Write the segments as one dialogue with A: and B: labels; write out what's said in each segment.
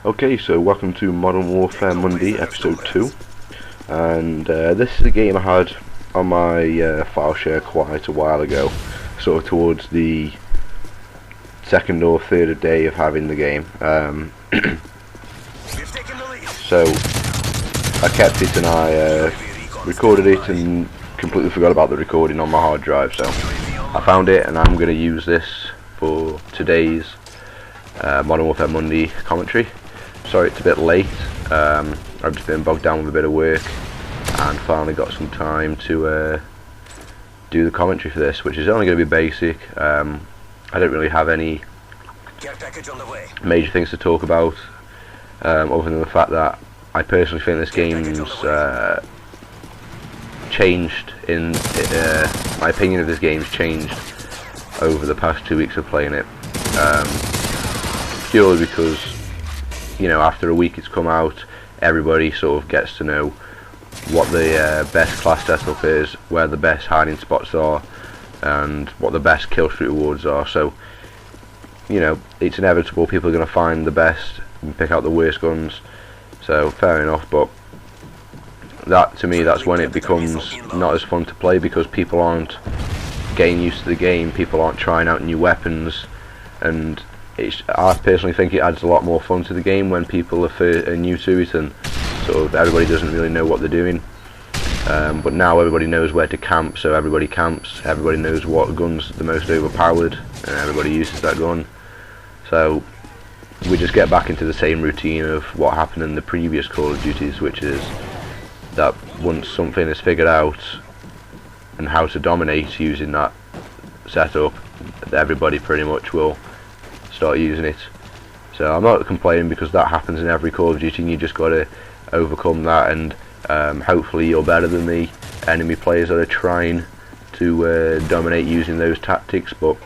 A: Okay, so welcome to Modern Warfare Monday, episode 2, and this is a game I had on my file share quite a while ago, sort of towards the second or third day of having the game. So I kept it and I recorded it and completely forgot about the recording on my hard drive, so I found it and I'm going to use this for today's Modern Warfare Monday commentary. Sorry it's a bit late, I've just been bogged down with a bit of work and finally got some time to do the commentary for this, which is only going to be basic. I don't really have any major things to talk about, other than the fact that I personally think this game's changed in my opinion of this game's changed over the past 2 weeks of playing it, purely because, you know, after a week it's come out, everybody sort of gets to know what the best class setup is, where the best hiding spots are, and what the best kill streak rewards are. So, you know, it's inevitable people are going to find the best and pick out the worst guns, so fair enough. But that, to me, that's when it becomes not as fun to play, because people aren't getting used to the game, people aren't trying out new weapons, and I personally think it adds a lot more fun to the game when people are new to it and sort of everybody doesn't really know what they're doing. But now everybody knows where to camp, so everybody camps, everybody knows what gun's the most overpowered, and everybody uses that gun. So we just get back into the same routine of what happened in the previous Call of Duties, which is that once something is figured out and how to dominate using that setup, everybody pretty much will start using it. So I'm not complaining, because that happens in every Call of Duty and you just got to overcome that, and hopefully you're better than the enemy players that are trying to dominate using those tactics. But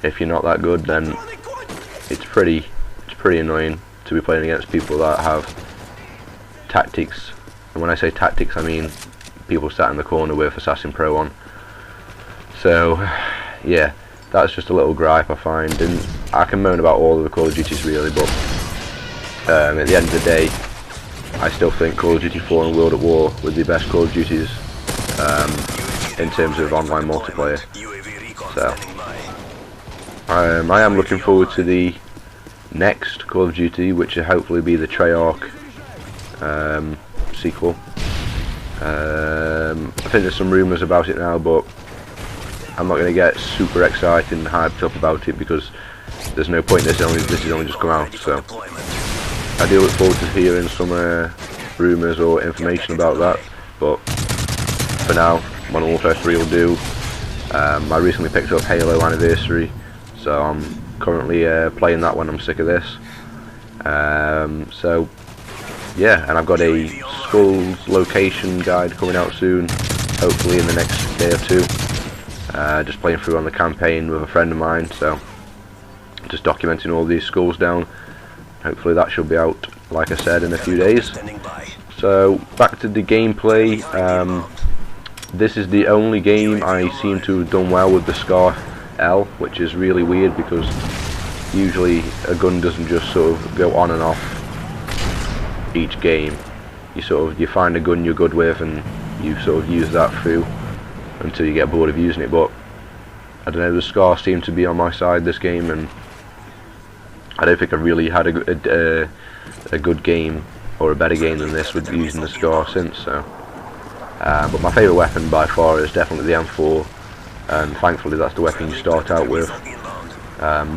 A: if you're not that good, then it's pretty annoying to be playing against people that have tactics. And when I say tactics, I mean people sat in the corner with Assassin Pro on. So yeah, that's just a little gripe I find, and I can moan about all of the Call of Duties really, but at the end of the day I still think Call of Duty 4 and World at War were the best Call of Duties in terms of online multiplayer. So I am looking forward to the next Call of Duty, which will hopefully be the Treyarch sequel. I think there's some rumours about it now, but I'm not going to get super excited and hyped up about it, because there's no point. This has only just come out, so I do look forward to hearing some rumours or information about that. But for now, Modern Warfare 3 will do. I recently picked up Halo Anniversary, so I'm currently playing that one. I'm sick of this. So yeah, and I've got a Skulls location guide coming out soon, hopefully in the next day or two. Just playing through on the campaign with a friend of mine, so just documenting all these skulls down. Hopefully that should be out, like I said, in a few days. So back to the gameplay. This is the only game I seem to have done well with the Scar L, which is really weird, because usually a gun doesn't just sort of go on and off each game. You find a gun you're good with and you sort of use that through until you get bored of using it. But I don't know, the Scar seemed to be on my side this game, and I don't think I've really had a good game or a better game than this with using the Scar since. So but my favourite weapon by far is definitely the M4, and thankfully that's the weapon you start out with.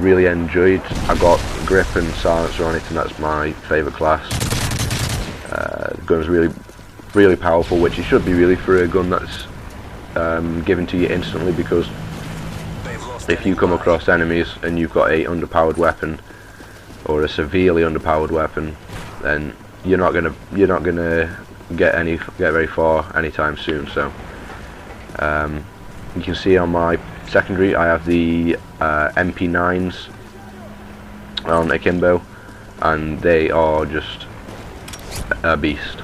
A: Really enjoyed. I got grip and silencer on it, and that's my favourite class. The gun's really powerful, which it should be really for a gun that's given to you instantly, because if you come across enemies and you've got a underpowered weapon or a severely underpowered weapon, then you're not gonna get very far anytime soon. So you can see on my secondary I have the MP9s on akimbo, and they are just a beast.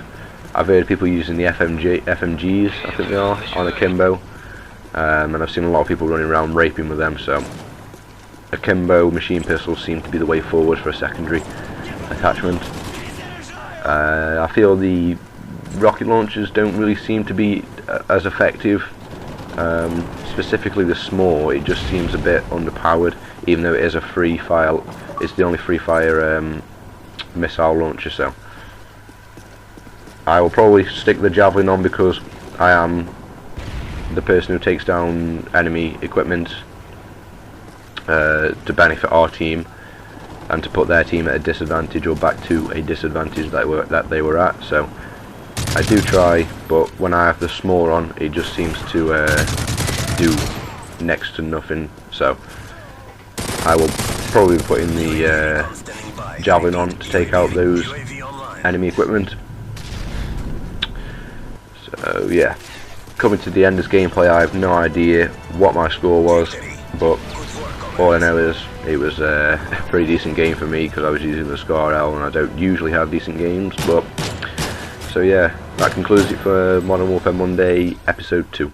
A: I've heard people using the FMGs, I think they are, on akimbo, and I've seen a lot of people running around raping with them. So akimbo machine pistols seem to be the way forward for a secondary. attachment. I feel the rocket launchers don't really seem to be as effective. Specifically the small, it just seems a bit underpowered, even though it is a free fire. It's the only free fire missile launcher, so I will probably stick the javelin on because I am the person who takes down enemy equipment to benefit our team and to put their team at a disadvantage or back to a disadvantage that they were at. So I do try, but when I have the small on, it just seems to do next to nothing. So I will probably be putting the javelin on to take out those enemy equipment. So yeah, coming to the end of this gameplay, I have no idea what my score was, but all I know is it was a pretty decent game for me because I was using the Scar L and I don't usually have decent games. But so yeah, that concludes it for Modern Warfare Monday episode 2.